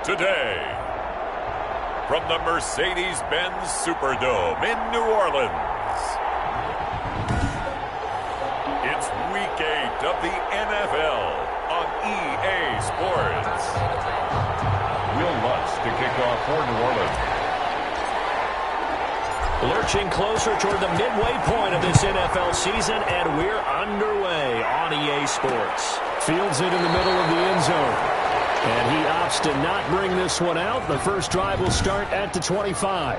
Today, from the Mercedes-Benz Superdome in New Orleans, it's Week 8 of the NFL on EA Sports. Will Lutz to kick off for New Orleans. Lurching closer toward the midway point of this NFL season, and we're underway on EA Sports. Fields it in the middle of the end zone. And he opts to not bring this one out. The first drive will start at the 25.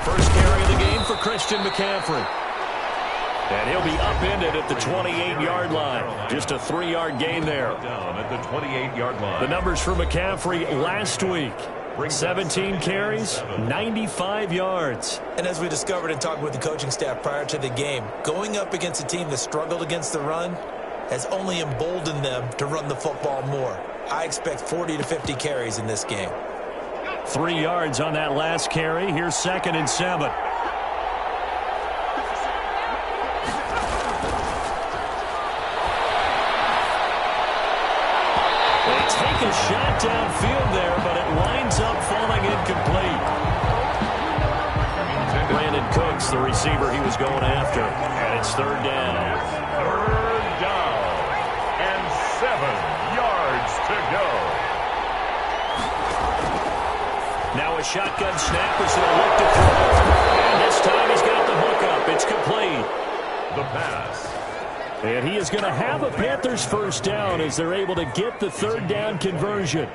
First carry of the game for Christian McCaffrey. And he'll be upended at the 28-yard line. Just a 3-yard gain there. Down at the 28-yard line. The numbers for McCaffrey last week. 17 carries, 95 yards. And as we discovered in talking with the coaching staff prior to the game, going up against a team that struggled against the run has only emboldened them to run the football more. I expect 40 to 50 carries in this game. 3 yards on that last carry. Here's 2nd and 7. Take a shot downfield there, but it winds up falling incomplete. Brandon Cooks, the receiver he was going after, and it's 3rd down. 3rd down and 7 yards to go. Now a shotgun snap as they'll look to throw. And this time he's got the hook up. It's complete. The pass. And he is going to have a Panthers first down as they're able to get the 3rd down conversion.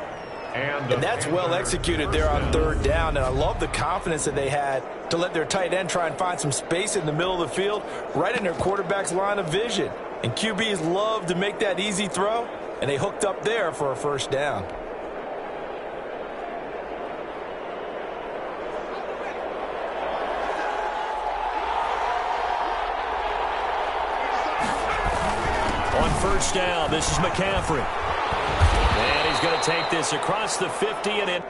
And that's well executed there on 3rd down. And I love the confidence that they had to let their tight end try and find some space in the middle of the field, right in their quarterback's line of vision. And QBs love to make that easy throw, and they hooked up there for a first down. On first down, this is McCaffrey. And he's going to take this across the 50 and in.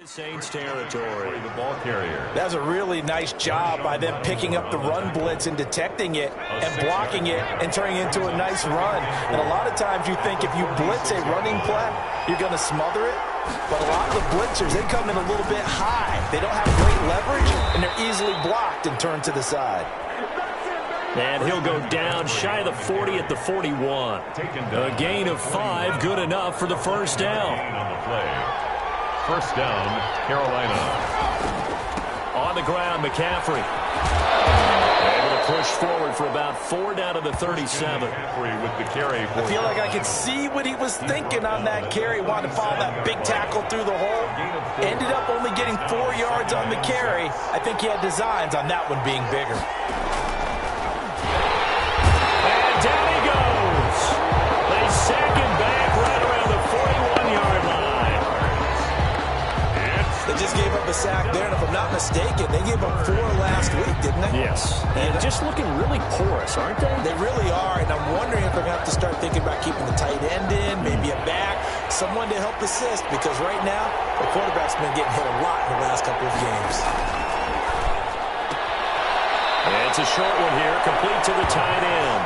Saints territory. The ball carrier. That was a really nice job by them picking up the run blitz and detecting it and blocking it and turning it into a nice run. And a lot of times you think if you blitz a running play, you're going to smother it. But a lot of the blitzers, they come in a little bit high. They don't have great leverage, and they're easily blocked and turned to the side. And he'll go down shy of the 40 at the 41. A gain of 5, good enough for the first down. On the play. First down, Carolina. On the ground, McCaffrey. Able to push forward for about 4 down to the 37. McCaffrey with the carry. I feel like I could see what he was thinking on that carry. Wanted to follow that big tackle through the hole. Ended up only getting 4 yards on the carry. I think he had designs on that one being bigger. And down he goes. They sack him back right around the 41-yard line. They just gave up a sack there, and if I'm not mistaken, they gave up 4 last week, didn't they? Yes. And just looking really porous, aren't they? They really are, and I'm wondering if they're going to have to start thinking about keeping the tight end in, maybe a back, someone to help assist, because right now, the quarterback's been getting hit a lot in the last couple of games. And it's a short one here, complete to the tight end.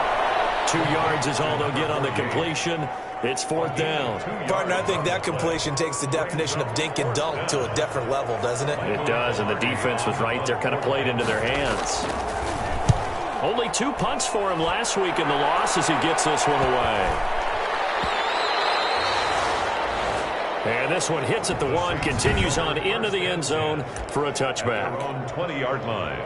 2 yards is all they'll get on the completion. It's 4th down. Partner, I think that completion takes the definition of dink and dunk to a different level, doesn't it? It does, and the defense was right there, kind of played into their hands. Only 2 punts for him last week in the loss as he gets this one away. And this one hits at the 1, continues on into the end zone for a touchback. On 20-yard line.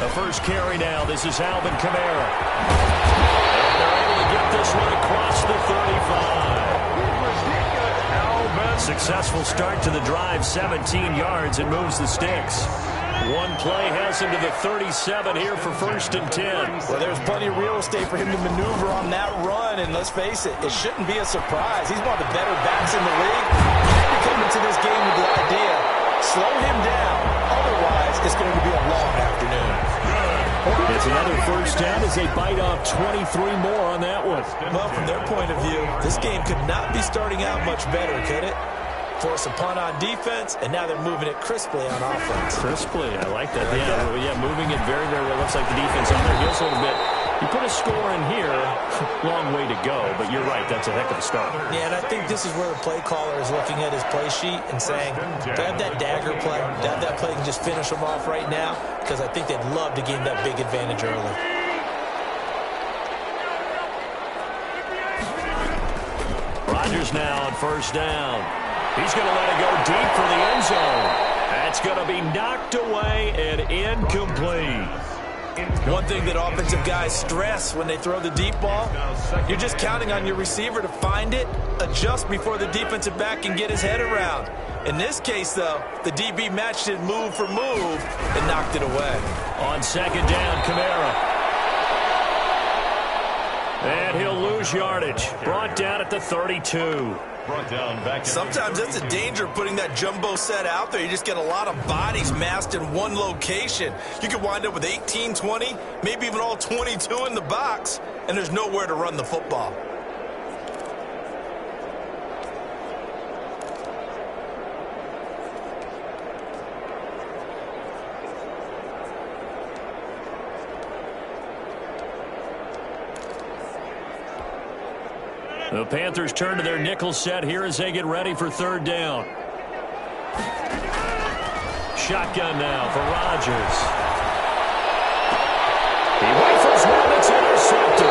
The first carry now. This is Alvin Kamara. And they're able to get this one across the 35. Successful start to the drive, 17 yards, and moves the sticks. One play has him to the 37 here for 1st and 10. Well, there's plenty of real estate for him to maneuver on that run, and let's face it, it shouldn't be a surprise. He's one of the better backs in the league. He had to come into this game with the idea, slow him down, otherwise it's going to be a long afternoon. It's another first down as they bite off 23 more on that one. Well, from their point of view, this game could not be starting out much better, could it? Force a punt on defense, and now they're moving it crisply on offense. Crisply, I like that. Yeah, moving it very, very well. Looks like the defense on their heels a little bit. You put a score in here, long way to go, but you're right, that's a heck of a start. Yeah, and I think this is where the play caller is looking at his play sheet and saying, do I have that dagger play? Do I have that play and just finish them off right now? Because I think they'd love to gain that big advantage early. Rodgers now on first down. He's going to let it go deep for the end zone. That's going to be knocked away and incomplete. One thing that offensive guys stress when they throw the deep ball, you're just counting on your receiver to find it, adjust before the defensive back can get his head around. In this case, though, the DB matched it move for move and knocked it away. On second down, Kamara. And he'll lose yardage. Brought down at the 32. Sometimes that's a danger putting that jumbo set out there. You just get a lot of bodies massed in one location. You could wind up with 18, 20, maybe even all 22 in the box, and there's nowhere to run the football. The Panthers turn to their nickel set here as they get ready for third down. Shotgun now for Rodgers. He rifles one, it's intercepted.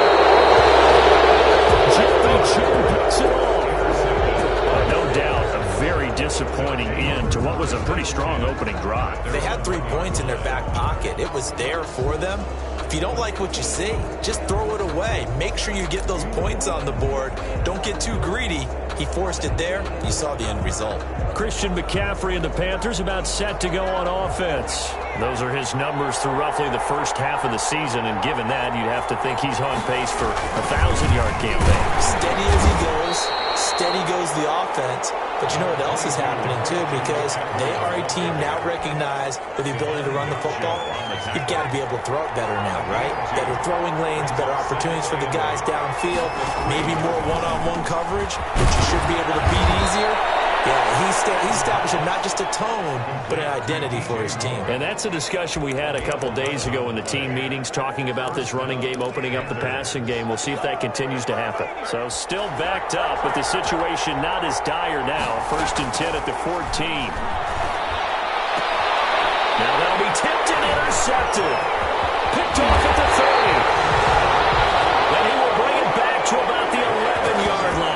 Jeffrey Chin picks it off. No doubt a very disappointing end to what was a pretty strong opening drive. They had 3 points in their back pocket. It was there for them. If you don't like what you see, just throw it away. Make sure you get those points on the board. Don't get too greedy. He forced it there. You saw the end result. Christian McCaffrey and the Panthers about set to go on offense. Those are his numbers through roughly the first half of the season, and given that, you'd have to think he's on pace for a 1,000-yard campaign. Steady as he goes, steady goes the offense. But you know what else is happening, too, because they are a team now recognized with the ability to run the football. You've got to be able to throw it better now, right? Better throwing lanes, better opportunities for the guys downfield, maybe more one-on-one coverage, which you should be able to beat easier. Yeah, he's establishing not just a tone, but an identity for his team. And that's a discussion we had a couple days ago in the team meetings, talking about this running game, opening up the passing game. We'll see if that continues to happen. So still backed up, but the situation not as dire now. 1st and 10 at the 14. Now that'll be tipped and intercepted. Picked off at the 30. Then he will bring it back to about the 11-yard line.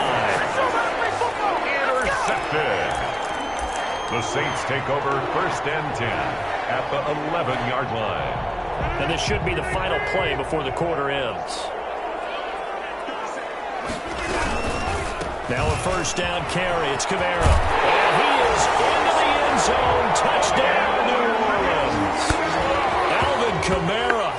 The Saints take over 1st and 10 at the 11-yard line. And this should be the final play before the quarter ends. Now a first down carry. It's Kamara. And he is into the end zone. Touchdown, New Orleans. Alvin Kamara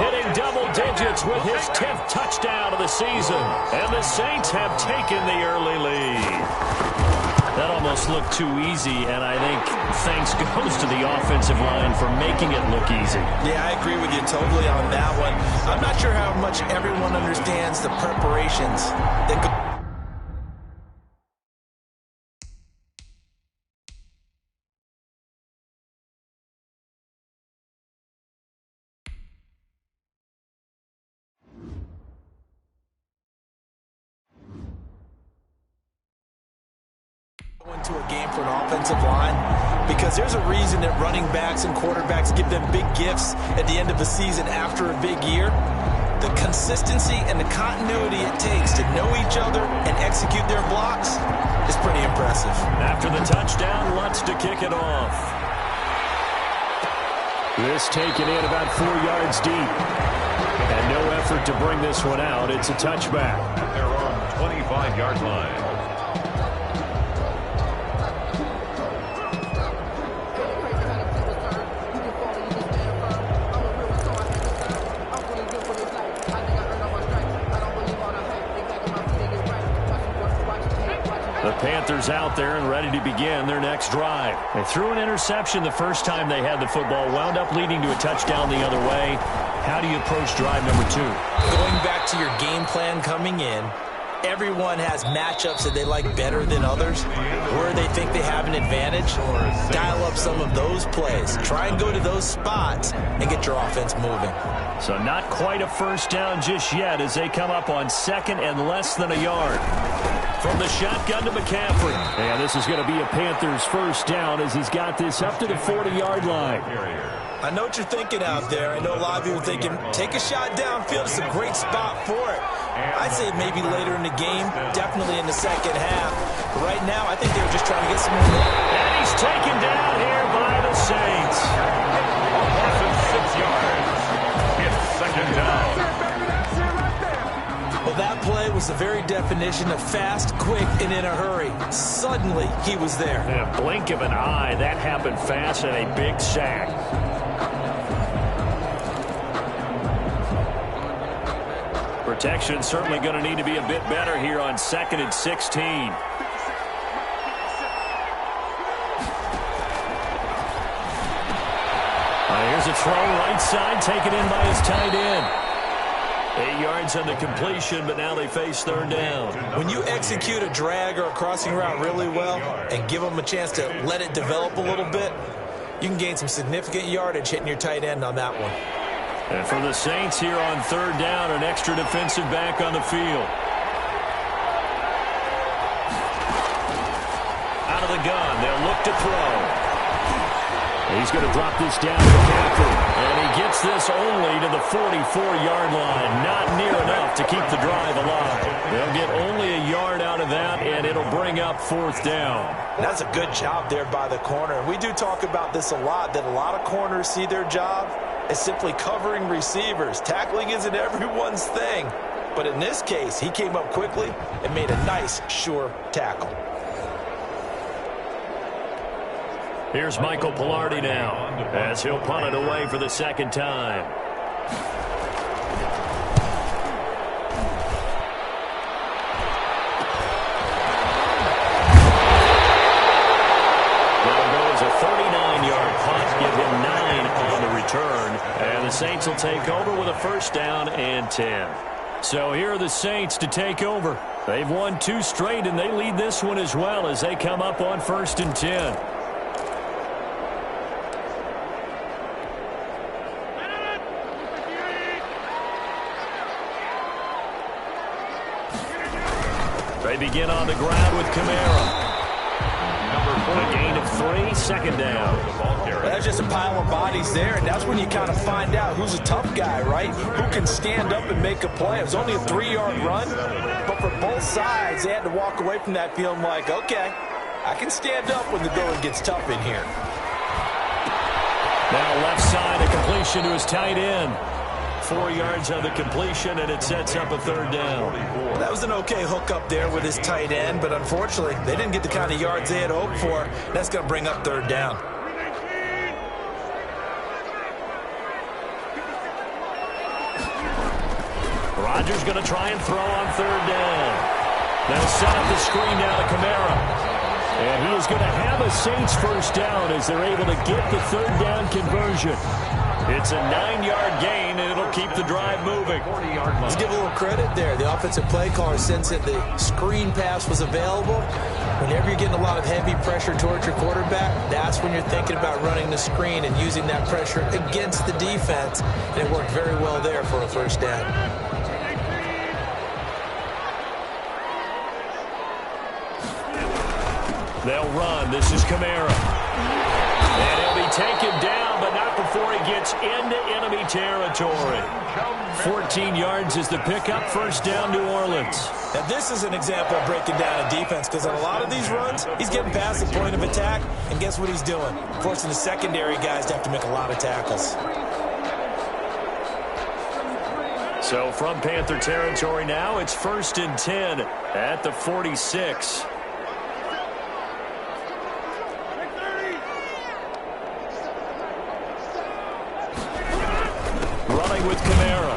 hitting double digits with his 10th touchdown of the season. And the Saints have taken the early lead. That almost looked too easy, and I think thanks goes to the offensive line for making it look easy. Yeah, I agree with you totally on that one. I'm not sure how much everyone understands the preparations that go. Into a game for an offensive line, because there's a reason that running backs and quarterbacks give them big gifts at the end of the season after a big year. The consistency and the continuity it takes to know each other and execute their blocks is pretty impressive. After the touchdown, Lutz to kick it off. This taken in about 4 yards deep. And no effort to bring this one out. It's a touchback. They're on 25-yard line. The Panthers out there and ready to begin their next drive. They threw an interception the first time they had the football, wound up leading to a touchdown the other way. How do you approach drive number 2? Going back to your game plan coming in, everyone has matchups that they like better than others, where they think they have an advantage. Dial up some of those plays. Try and go to those spots and get your offense moving. So not quite a first down just yet as they come up on second and less than a yard. From the shotgun to McCaffrey. And this is going to be a Panthers first down as he's got this up to the 40-yard line. I know what you're thinking out there. I know a lot of you are thinking, take a shot downfield. It's a great spot for it. I'd say maybe later in the game, definitely in the second half. But right now, I think they were just trying to get some more. And he's taken down here by the Saints. A loss of 6 yards. It's second down. Well, that play was the very definition of fast, quick, and in a hurry. Suddenly, he was there. In a blink of an eye, that happened fast and a big sack. Protection certainly going to need to be a bit better here on 2nd and 16. Here's a throw right side taken in by his tight end. 8 yards on the completion, but now they face third down. When you execute a drag or a crossing route really well and give them a chance to let it develop a little bit, you can gain some significant yardage hitting your tight end on that one. And for the Saints here on third down, an extra defensive back on the field. Out of the gun, they'll look to throw. He's going to drop this down to McCaffrey. And he gets this only to the 44-yard line. Not near enough to keep the drive alive. They'll get only a yard out of that, and it'll bring up fourth down. That's a good job there by the corner. We do talk about this a lot, that a lot of corners see their job as simply covering receivers. Tackling isn't everyone's thing. But in this case, he came up quickly and made a nice, sure tackle. Here's Michael Pilardi now as he'll punt it away for the second time. There goes a 39-yard punt, give him 9 on the return. And the Saints will take over with a first down and 10. So here are the Saints to take over. They've won 2 straight, and they lead this one as well as they come up on 1st and 10. They begin on the ground with Kamara. A gain of 3, second down. That's just a pile of bodies there, and that's when you kind of find out who's a tough guy, right? Who can stand up and make a play. It was only a 3-yard run, but for both sides, they had to walk away from that feeling like, okay, I can stand up when the going gets tough in here. Now left side, a completion to his tight end. 4 yards on the completion, and it sets up a third down. That was an okay hook up there with his tight end, but unfortunately, they didn't get the kind of yards they had hoped for. That's going to bring up third down. Rodgers going to try and throw on third down. They'll set up the screen down to Kamara. And he is going to have a Saints first down as they're able to get the third down conversion. It's a 9-yard gain, and it'll keep the drive moving. Let's give a little credit there. The offensive play caller, since that the screen pass was available, whenever you're getting a lot of heavy pressure towards your quarterback, that's when you're thinking about running the screen and using that pressure against the defense. And it worked very well there for a first down. They'll run. This is Kamara. And he'll be taken down, but not before he gets into enemy territory. 14 yards is the pickup. First down, New Orleans. Now, this is an example of breaking down a defense, because on a lot of these runs, he's getting past the point of attack, and guess what he's doing? Forcing the secondary guys to have to make a lot of tackles. So from Panther territory now, it's 1st and 10 at the 46. Running with Kamara.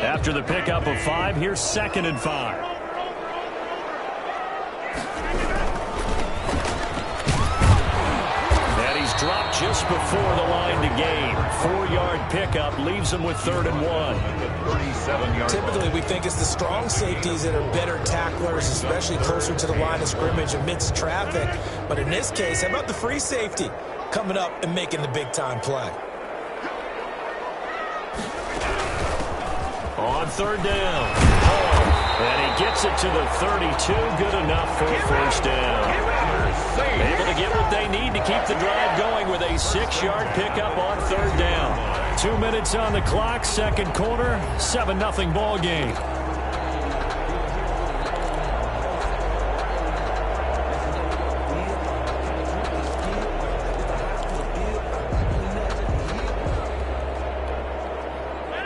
After the pickup of 5, here's 2nd and 5. And he's dropped just before the line to gain. 4-yard pickup leaves him with 3rd and 1. 37 yards. Typically, we think it's the strong safeties that are better tacklers, especially closer to the line of scrimmage amidst traffic. But in this case, how about the free safety coming up and making the big-time play? On 3rd down, and he gets it to the 32. Good enough for a 1st down. Able to get what they need to keep the drive going with a 6-yard pickup on 3rd down. 2 minutes on the clock, 2nd quarter, 7-0 ball game.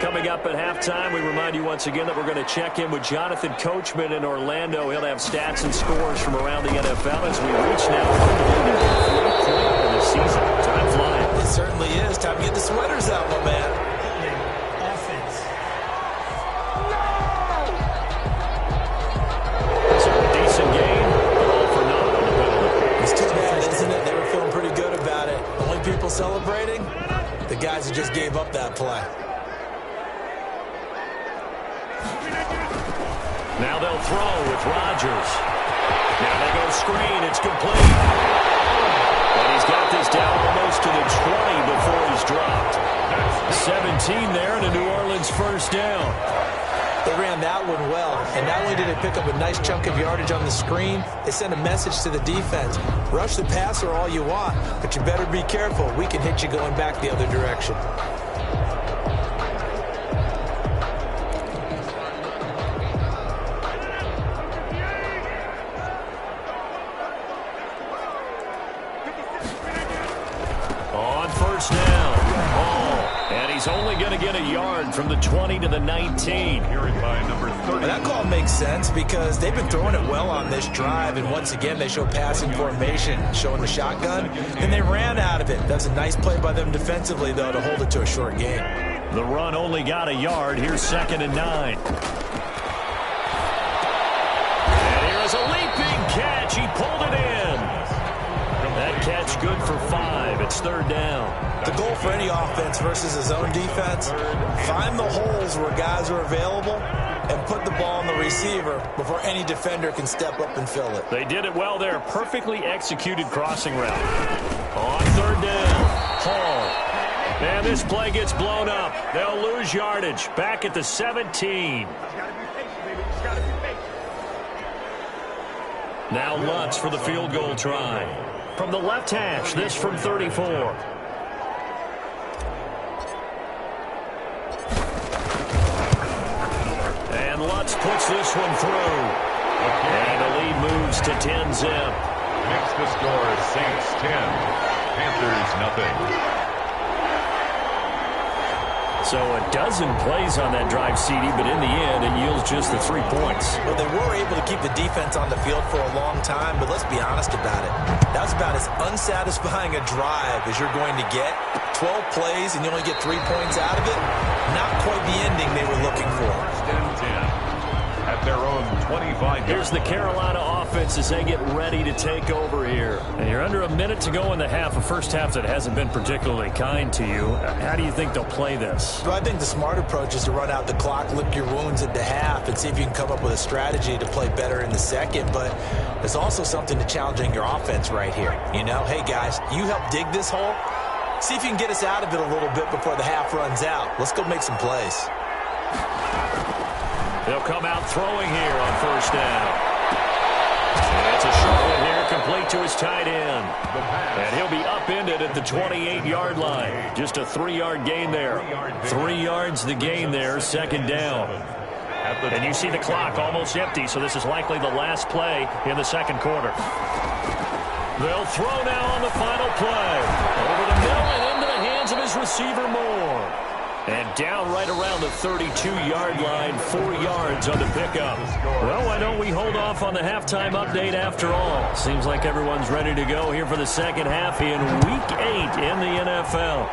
Coming up at halftime, we remind you once again that we're going to check in with Jonathan Coachman in Orlando. He'll have stats and scores from around the NFL as we reach now of the season. Time flying. It certainly is. Time to get the sweaters out, my man. So a decent game, but all for naught on the penalty. It's too bad, isn't it? They were feeling pretty good about it. Only people celebrating? The guys who just gave up that play. Now they'll throw with Rodgers. Now they go screen. It's complete. And he's got this down almost to the 20 before he's dropped. 17 there and a New Orleans 1st down. They ran that one well, and not only did they pick up a nice chunk of yardage on the screen, they sent a message to the defense. Rush the passer all you want, but you better be careful. We can hit you going back the other direction. On 1st down, Hall, and he's only going to get a yard from the 20 to the 19. Carried by number 30. That call makes sense because they've been throwing it well on this drive, and once again they show passing formation, showing the shotgun, and they ran out of it. That's a nice play by them defensively, though, to hold it to a short gain. The run only got a yard. Here's 2nd and 9. And here's a leaping catch. He pulled it in. That catch good for 5. It's 3rd down. The goal for any offense versus his own defense, find the holes where guys are available and put the ball on the receiver before any defender can step up and fill it. They did it well there. Perfectly executed crossing route. On 3rd down, Hall. And this play gets blown up. They'll lose yardage. Back at the 17. Now Lutz for the field goal try. From the left hash, this from 34. And Lutz puts this one through. And the lead moves to 10-zip. Makes the score Saints 10, Panthers nothing. So a dozen plays on that drive, CD, but in the end, it yields just the 3 points. Well, they were able to keep the defense on the field for a long time, but let's be honest about it. That was about as unsatisfying a drive as you're going to get. 12 plays and you only get 3 points out of it. Not quite the ending they were looking for. 10 at the their own 25. Here's the Carolina offense as they get ready to take over here. And you're under a minute to go in the half, a first half that hasn't been particularly kind to you. How do you think they'll play this? Well, I think the smart approach is to run out the clock, lick your wounds at the half, and see if you can come up with a strategy to play better in the second. But there's also something to challenging your offense right here. You know, hey, guys, you help dig this hole. See if you can get us out of it a little bit before the half runs out. Let's go make some plays. They'll come out throwing here on first down. And it's a short one here, complete to his tight end. And he'll be upended at the 28-yard line. Just a 3-yard gain there. 3 yards the gain there, second down. And you see the clock almost empty, so this is likely the last play in the second quarter. They'll throw now on the final play. Over the middle and into the hands of his receiver Moore. And down right around the 32-yard line, 4 yards on the pickup. Well, why don't we hold off on the halftime update after all? Seems like everyone's ready to go here for the second half in Week 8 in the NFL.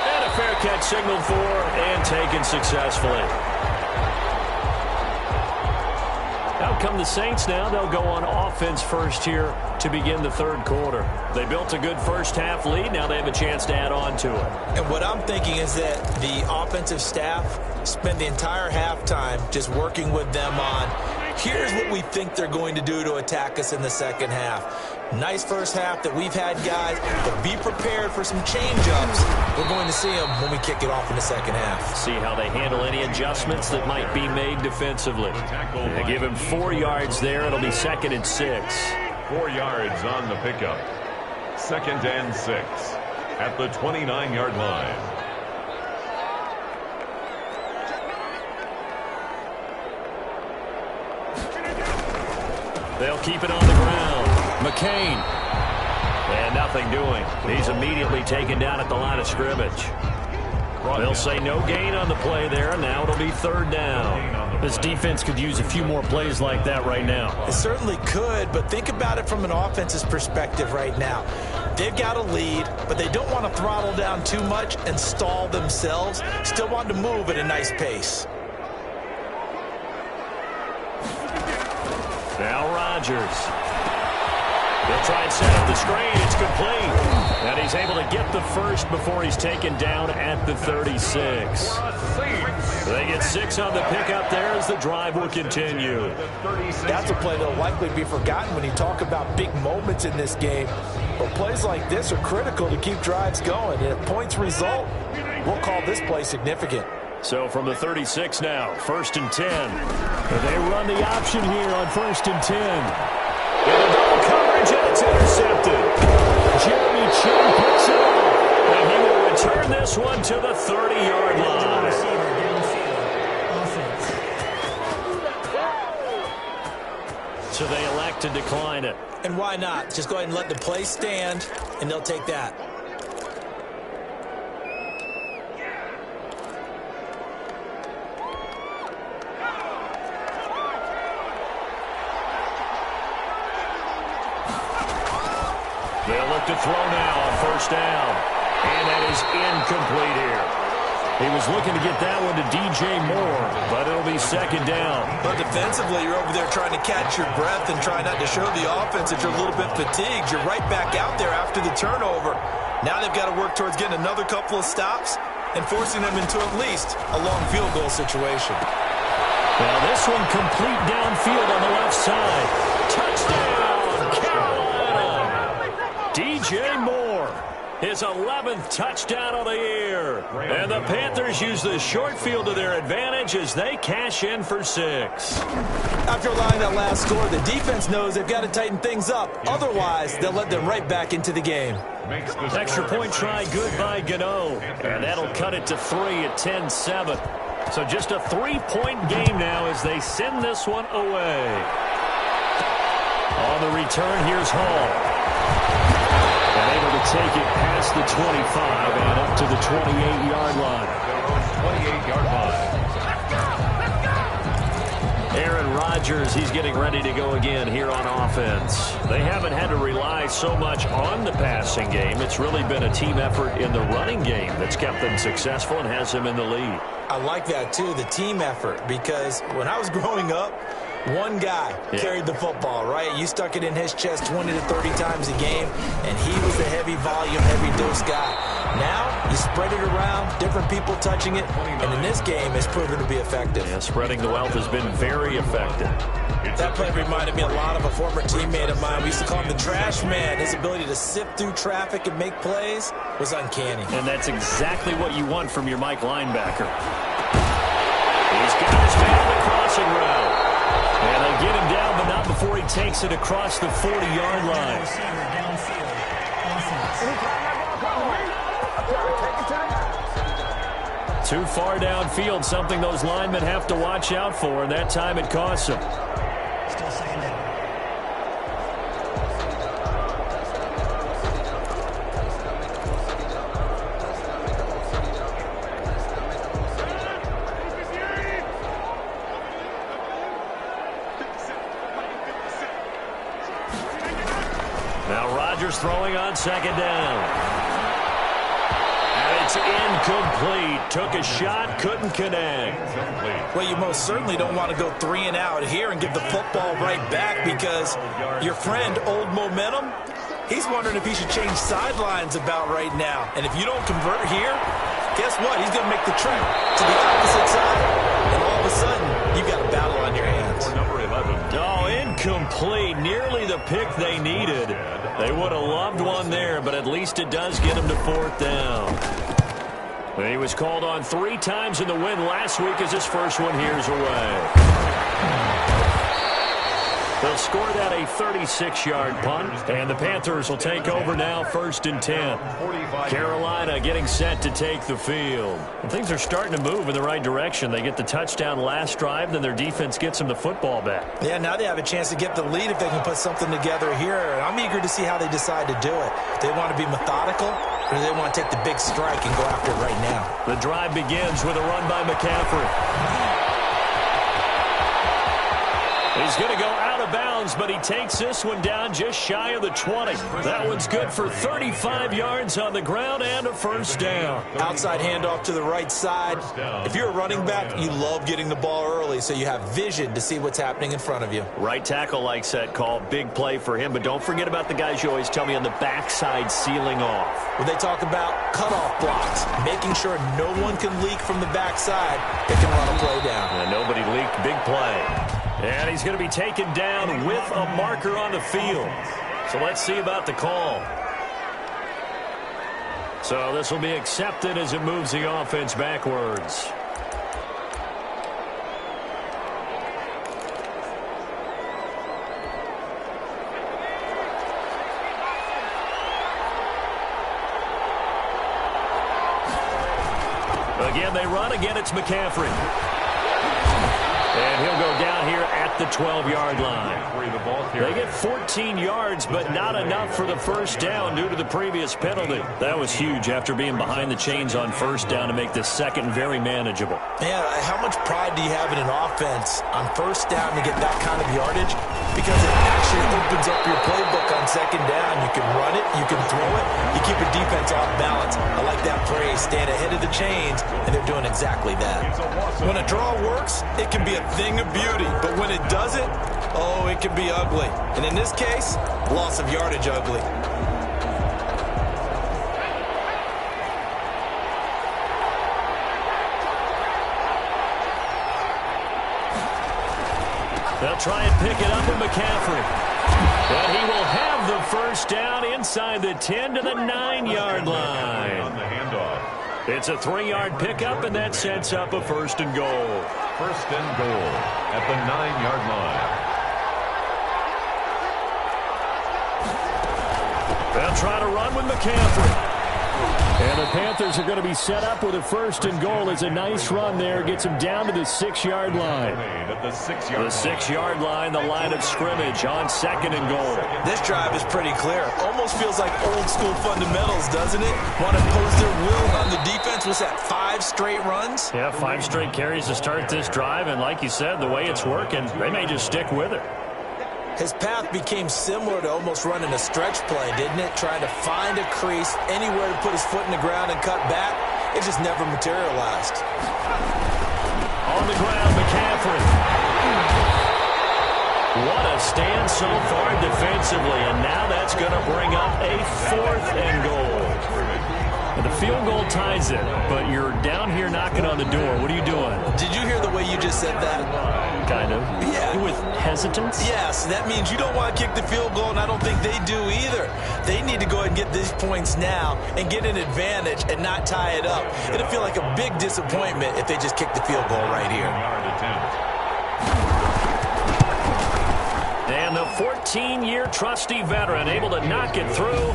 And a fair catch signaled for and taken successfully. Out come the Saints now. They'll go on offense first here to begin the third quarter. They built a good first half lead. Now they have a chance to add on to it. And what I'm thinking is that the offensive staff spend the entire halftime just working with them on, here's what we think they're going to do to attack us in the second half. Nice first half that we've had, guys, but be prepared for some change-ups. We're going to see them when we kick it off in the second half. See how they handle any adjustments that might be made defensively. They give him 4 yards there. It'll be 2nd and 6. 4 yards on the pickup. 2nd and 6 at the 29-yard line. They'll keep it on the ground. McCain. And nothing doing. He's immediately taken down at the line of scrimmage. They'll say no gain on the play there. Now it'll be 3rd down. This defense could use a few more plays like that right now. It certainly could, but think about it from an offense's perspective right now. They've got a lead, but they don't want to throttle down too much and stall themselves. Still want to move at a nice pace. Now Rodgers. They'll try and set up the screen. It's complete. And he's able to get the first before he's taken down at the 36. They get 6 on the pickup there as the drive will continue. That's a play that'll likely be forgotten when you talk about big moments in this game. But plays like this are critical to keep drives going. And if points result, we'll call this play significant. So from the 36 now, 1st and 10. They run the option here on 1st and 10. Into double coverage, and it's intercepted. Jeremy Chin picks it up. And he will return this one to the 30-yard line. So they elect to decline it. And why not? Just go ahead and let the play stand, and they'll take that. They'll look to throw now on 1st down. And that is incomplete here. He was looking to get that one to DJ Moore, but it'll be 2nd down. But defensively, you're over there trying to catch your breath and try not to show the offense that you're a little bit fatigued. You're right back out there after the turnover. Now they've got to work towards getting another couple of stops and forcing them into at least a long field goal situation. Now this one complete downfield on the left side. Touchdown, Carolina! DJ Moore, his 11th touchdown of the year. And the Panthers use the short field to their advantage as they cash in for 6. After allowing that last score, the defense knows they've got to tighten things up. Otherwise, they'll let them right back into the game. Extra point try good by Gano. And that'll cut it to 3 at 10-7. So just a 3-point game now as they send this one away. On the return, here's Hall. And able to take it past the 25 and up to the 28-yard line. 28-yard line. Aaron Rodgers Rodgers, he's getting ready to go again here on offense. They haven't had to rely so much on the passing game. It's really been a team effort in the running game that's kept them successful and has them in the lead. I like that, too, the team effort, because when I was growing up, one guy carried the football, right? You stuck it in his chest 20 to 30 times a game, and he was the heavy volume, heavy dose guy. Now, you spread it around, different people touching it, and in this game, it's proven to be effective. Yeah, spreading the wealth has been very effective. That play reminded me a lot of a former teammate of mine. We used to call him the trash man. His ability to sift through traffic and make plays was uncanny. And that's exactly what you want from your Mike linebacker. He's got his man on the crossing route. And they'll get him down, but not before he takes it across the 40-yard line. Too far downfield, something those linemen have to watch out for, and that time it costs them. Still second down. Now Rodgers throwing on second down. And it's incomplete. Took a shot, couldn't connect. Well, you most certainly don't want to go 3 and out here and give the football right back, because your friend, Old Momentum, he's wondering if he should change sidelines about right now. And if you don't convert here, guess what? He's going to make the trip to the opposite side. And all of a sudden, you've got a battle on your hands. Number 11. Oh, incomplete. Nearly the pick they needed. They would have loved one there, but at least it does get him to 4th down. He was called on 3 times in the win last week as his first one here's away. They'll score that a 36-yard punt, and the Panthers will take over now 1st and 10. Carolina getting set to take the field. And things are starting to move in the right direction. They get the touchdown last drive, then their defense gets them the football back. Yeah, now they have a chance to get the lead if they can put something together here. I'm eager to see how they decide to do it. They want to be methodical, or do they want to take the big strike and go after it right now? The drive begins with a run by McCaffrey. He's going to go out of bounds, but he takes this one down just shy of the 20. That one's good for 35 yards on the ground and a 1st down. Outside handoff to the right side. If you're a running back, you love getting the ball early so you have vision to see what's happening in front of you. Right tackle likes that call. Big play for him, but don't forget about the guys you always tell me on the backside sealing off. When they talk about cutoff blocks, making sure no one can leak from the backside, they can run a play down. And nobody leaked. Big play. And he's going to be taken down with a marker on the field. So let's see about the call. So this will be accepted as it moves the offense backwards. Again, they run. Again, it's McCaffrey. And he'll go down here at the 12-yard line. They get 14 yards, but not enough for the 1st down due to the previous penalty. That was huge after being behind the chains on 1st down to make the 2nd very manageable. Yeah, how much pride do you have in an offense on 1st down to get that kind of yardage? Because it actually opens up your playbook on 2nd down. You can run it, you can throw it, you keep your defense off balance. I like that phrase, stand ahead of the chains, and they're doing exactly that. When a draw works, it can be a thing of beauty, but when it doesn't, oh, it can be ugly. And in this case, loss of yardage ugly. They'll try and pick it up with McCaffrey. But he will have the 1st down inside the 10 to the 9-yard line. On the handoff. It's a 3-yard pickup, and that sets up a 1st and goal. 1st and goal at the 9-yard line. They'll try to run with McCaffrey. And the Panthers are going to be set up with a 1st and goal as a nice run there gets them down to the 6-yard line. The 6-yard line, the line of scrimmage on 2nd and goal. This drive is pretty clear. Almost feels like old school fundamentals, doesn't it? Want to impose their will on the defense. Was that 5 straight runs? Yeah, 5 straight carries to start this drive. And like you said, the way it's working, they may just stick with it. His path became similar to almost running a stretch play, didn't it? Trying to find a crease, anywhere to put his foot in the ground and cut back. It just never materialized. On the ground, McCaffrey. What a stand so far defensively, and now that's going to bring up a 4th and goal. And the field goal ties it, but you're down here knocking on the door. What are you doing? Did you hear the way you just said that? Kind of. Yeah. With hesitance? Yes, that means you don't want to kick the field goal, and I don't think they do either. They need to go ahead and get these points now and get an advantage and not tie it up. It'll feel like a big disappointment if they just kick the field goal right here. And the 14-year trusty veteran able to knock it through,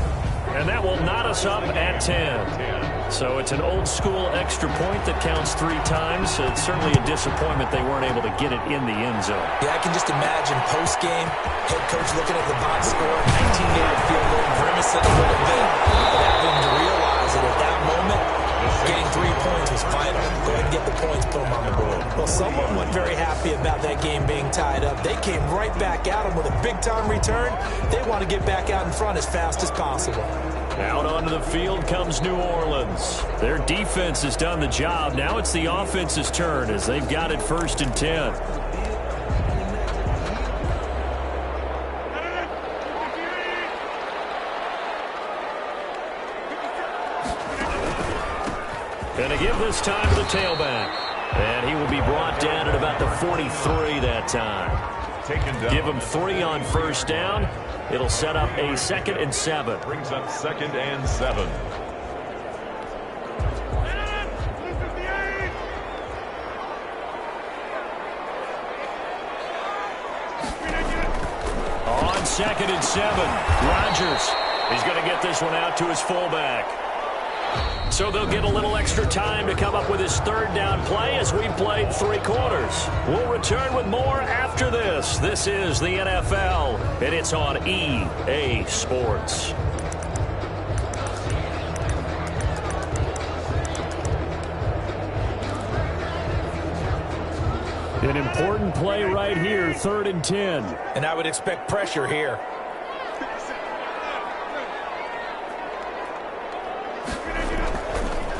and that will knot us up at 10. So it's an old-school extra point that counts 3 times. It's certainly a disappointment they weren't able to get it in the end zone. Yeah, I can just imagine post-game, head coach looking at the box score, 19-yard field goal, grimacing a little bit, but having to realize that at that moment, getting 3 points was vital. Go ahead and get the points, put them on the board. Well, someone wasn't very happy about that game being tied up. They came right back at them with a big-time return. They want to get back out in front as fast as possible. Out onto the field comes New Orleans. Their defense has done the job. Now it's the offense's turn as they've got it 1st and 10. Going to give this time to the tailback. And he will be brought down at about the 43 that time. Give him 3 on 1st down. It'll set up a 2nd and 7. Brings up 2nd and 7. On 2nd and 7, Rodgers. He's going to get this one out to his fullback. So they'll get a little extra time to come up with his 3rd down play as we played 3 quarters. We'll return with more after this. This is the NFL, and it's on EA Sports. An important play right here, 3rd and 10. And I would expect pressure here.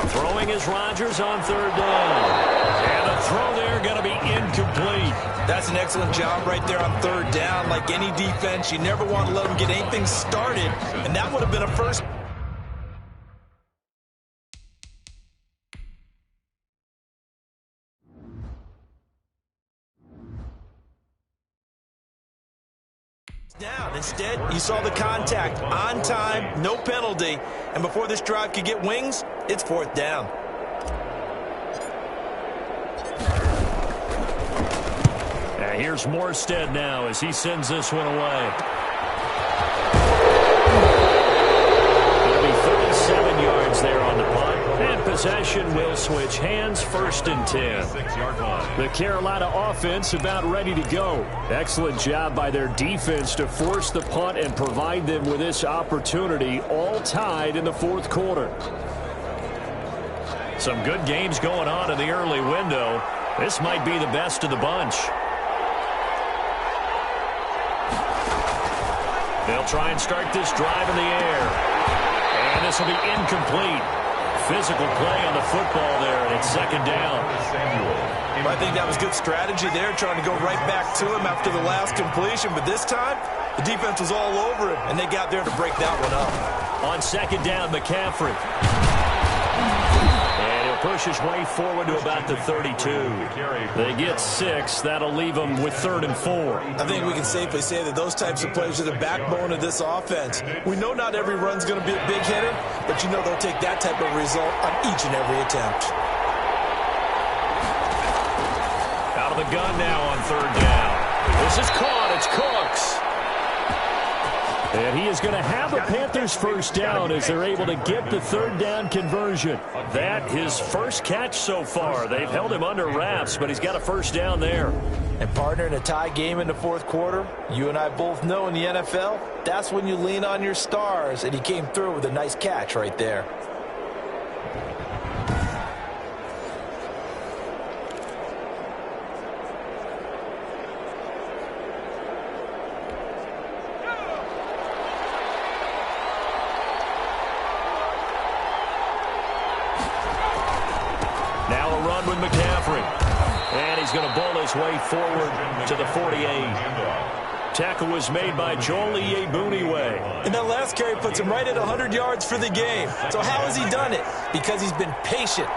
Throwing is Rodgers on 3rd down. And the throw there going to be incomplete. That's an excellent job right there on 3rd down. Like any defense, you never want to let them get anything started. And that would have been a first. Down. Instead, you saw the contact on time, no penalty, and before this drive could get wings, it's 4th down. And here's Morstead now as he sends this one away. It'll be 37 yards there on the punt, and possession will switch hands, 1st and 10. 6-yard line. The Carolina offense about ready to go. Excellent job by their defense to force the punt and provide them with this opportunity, all tied in the 4th quarter. Some good games going on in the early window. This might be the best of the bunch. They'll try and start this drive in the air. And this will be incomplete. Physical play on the football there, and it's 2nd down. I think that was good strategy there, trying to go right back to him after the last completion. But this time, the defense was all over him, and they got there to break that one up. On 2nd down, McCaffrey. And he'll push his way forward to about the 32. They get 6. That'll leave them with 3rd and 4. I think we can safely say that those types of plays are the backbone of this offense. We know not every run's going to be a big hitter, but you know they'll take that type of result on each and every attempt. Out of the gun now on 3rd down. This is caught. It's Cooks. And he is going to have the Panthers first down as they're able to get the third down conversion. That his first catch so far. They've held him under wraps, but he's got a first down there. And partner, in a tie game in the fourth quarter, you and I both know in the NFL, that's when you lean on your stars, and he came through with a nice catch right there. Now a run with McCaffrey. And he's going to bowl his way forward to the 48. Tackle was made by Joel Iyiegbuniwe. And that last carry puts him right at 100 yards for the game. So how has he done it? Because he's been patient,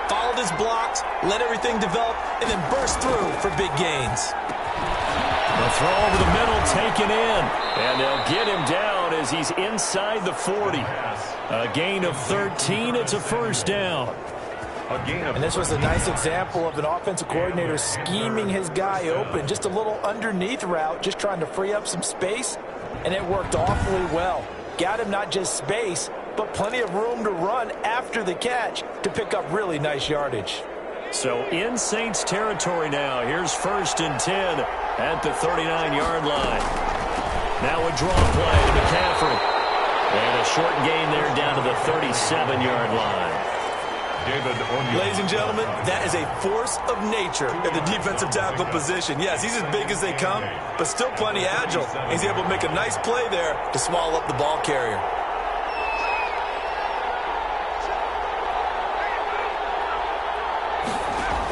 followed his blocks, let everything develop, and then burst through for big gains. The throw over the middle taken in. And they'll get him down as he's inside the 40. A gain of 13. It's a first down. And this was a nice example of an offensive coordinator scheming his guy open. Just a little underneath route, just trying to free up some space, and it worked awfully well. Got him not just space, but plenty of room to run after the catch to pick up really nice yardage. So in Saints territory now. Here's 1st and 10 at the 39-yard line. Now a draw play to McCaffrey. And a short gain there down to the 37-yard line. Ladies and gentlemen, that is a force of nature in the defensive tackle position. Yes, he's as big as they come, but still plenty agile. He's able to make a nice play there to swallow up the ball carrier.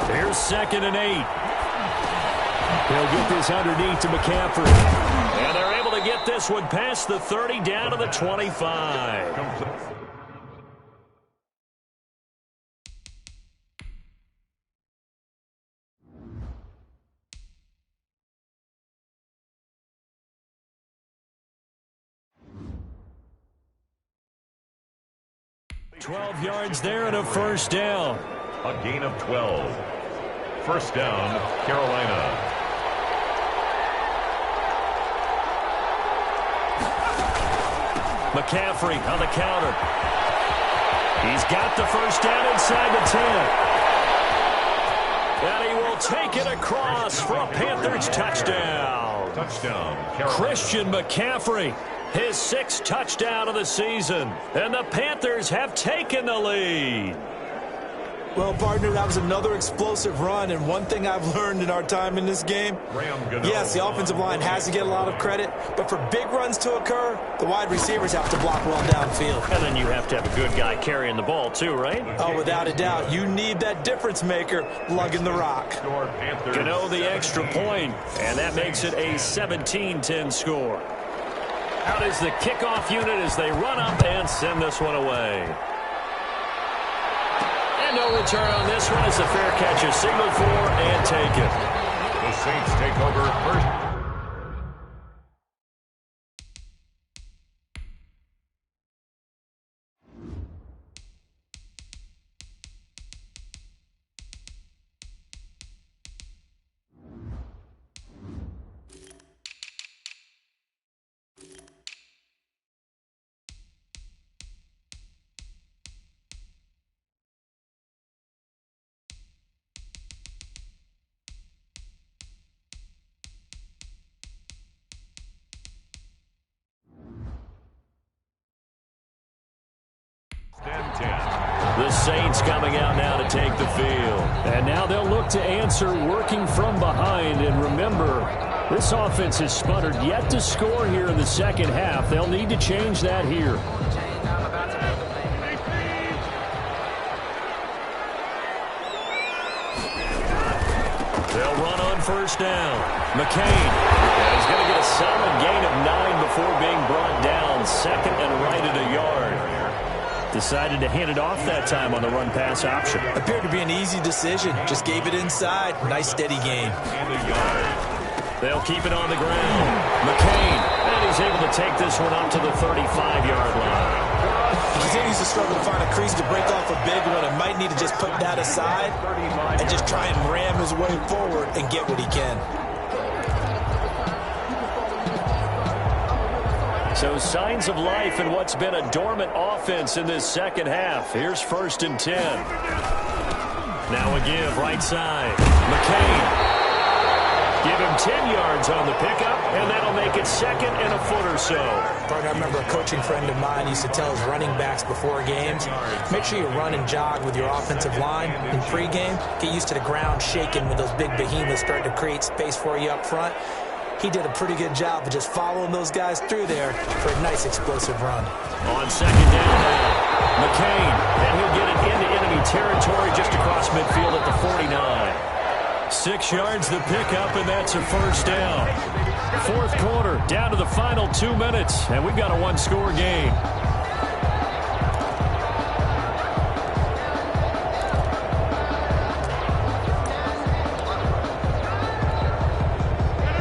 Here's 2nd and 8. He'll get this underneath to McCaffrey. And they're able to get this one past the 30 down to the 25. 12 yards there and a first down. A gain of 12. First down, Carolina. McCaffrey on the counter. He's got the first down inside the 10. And he will take it across for a Panthers touchdown. Touchdown, Carolina. Christian McCaffrey, his 6th touchdown of the season. And the Panthers have taken the lead. Well, partner, that was another explosive run, and one thing I've learned in our time in this game, yes, the offensive line has to get a lot of credit, but for big runs to occur, the wide receivers have to block well downfield. And then you have to have a good guy carrying the ball too, right? Oh, without a doubt. You need that difference maker lugging the rock. Gano the extra point, and that makes it a 17-10 score. Out is the kickoff unit as they run up and send this one away. No return on this one. It's a fair catch. A signal for and take it. The Saints take over first. The Saints coming out now to take the field. And now they'll look to answer working from behind. And remember, this offense has sputtered yet to score here in the second half. They'll need to change that here. They'll run on first down. McCain. He's going to get a solid gain of 9 before being brought down. Second and right at a yard. Decided to hand it off that time on the run-pass option. Appeared to be an easy decision. Just gave it inside. Nice, steady game. They'll keep it on the ground. McCain. And he's able to take this one up to the 35-yard line. He continues to struggle to find a crease to break off a big one and might need to just put that aside and just try and ram his way forward and get what he can. So signs of life in what's been a dormant offense in this second half. Here's 1st and 10. Now a give right side. McCain. Give him 10 yards on the pickup, and that'll make it 2nd and a foot or so. I remember a coaching friend of mine used to tell his running backs before games, make sure you run and jog with your offensive line in pregame. Get used to the ground shaking when those big behemoths start to create space for you up front. He did a pretty good job of just following those guys through there for a nice explosive run. On 2nd down now, McCain, and he'll get it into enemy territory just across midfield at the 49. 6 yards the pickup, and that's a 1st down. 4th quarter, down to the final 2 minutes, and we've got a one-score game.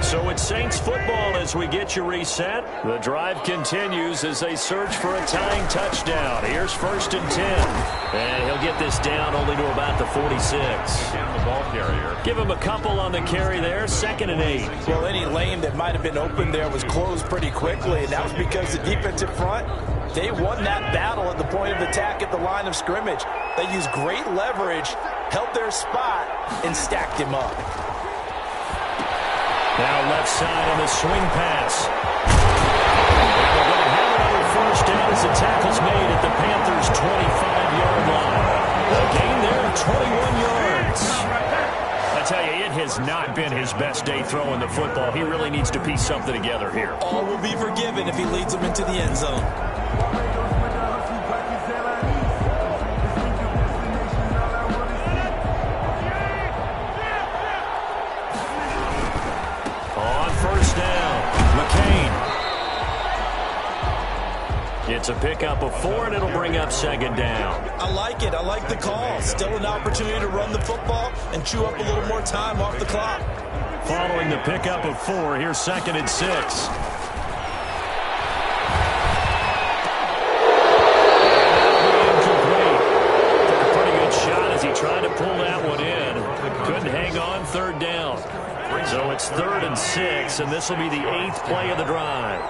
So it's Saints football as we get you reset. The drive continues as they search for a tying touchdown. Here's 1st and 10. And he'll get this down only to about the 46. Down the ball carrier. Give him a couple on the carry there. 2nd and 8. Well, any lane that might have been open there was closed pretty quickly, and that was because the defensive front, they won that battle at the point of attack at the line of scrimmage. They used great leverage, held their spot, and stacked him up. Now left side on the swing pass. And we're going to have another 1st down as the tackle's made at the Panthers' 25-yard line. A gain there of 21 yards. I tell you, it has not been his best day throwing the football. He really needs to piece something together here. All will be forgiven if he leads them into the end zone. It's a pickup of 4, and it'll bring up 2nd down. I like it. I like the call. Still an opportunity to run the football and chew up a little more time off the clock. Following the pickup of 4, here's 2nd and 6. Incomplete. Took a pretty good shot as he tried to pull that one in. Couldn't hang on 3rd down. So it's 3rd and 6, and this will be the 8th play of the drive.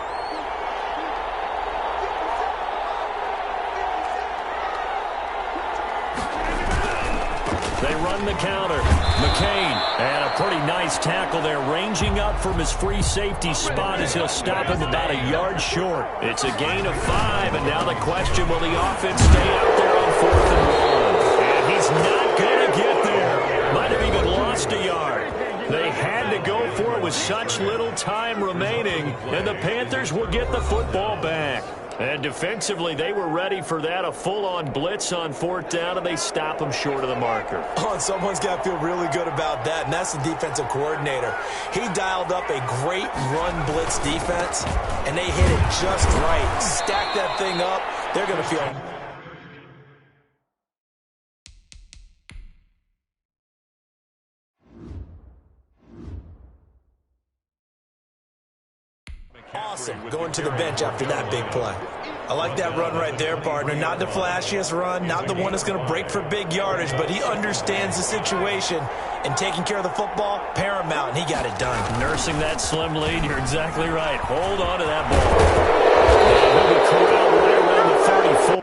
They run the counter. McCain, and a pretty nice tackle there, ranging up from his free safety spot as he'll stop him about a yard short. It's a gain of 5, and now the question, will the offense stay out there on 4th and 1? And he's not going to get there. Might have even lost a yard. They had to go for it with such little time remaining, and the Panthers will get the football back. And defensively, they were ready for that, a full-on blitz on 4th down, and they stop them short of the marker. Oh, and someone's got to feel really good about that, and that's the defensive coordinator. He dialed up a great run blitz defense, and they hit it just right. Stack that thing up. They're going to feel... Awesome, going to the bench after that big play. I like that run right there, partner. Not the flashiest run, not the one that's going to break for big yardage, but he understands the situation, and taking care of the football, paramount, and he got it done. Nursing that slim lead, you're exactly right. Hold on to that ball. He'll be corralled right around the 34.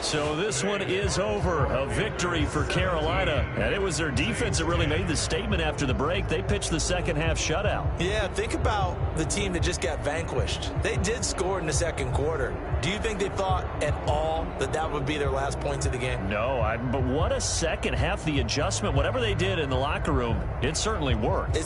So this one is over. A victory for Carolina. And it was their defense that really made the statement after the break. They pitched the second half shutout. Yeah, think about the team that just got vanquished. They did score in the second quarter. Do you think they thought at all that that would be their last points of the game? No, but what a second half. The adjustment, whatever they did in the locker room, it certainly worked.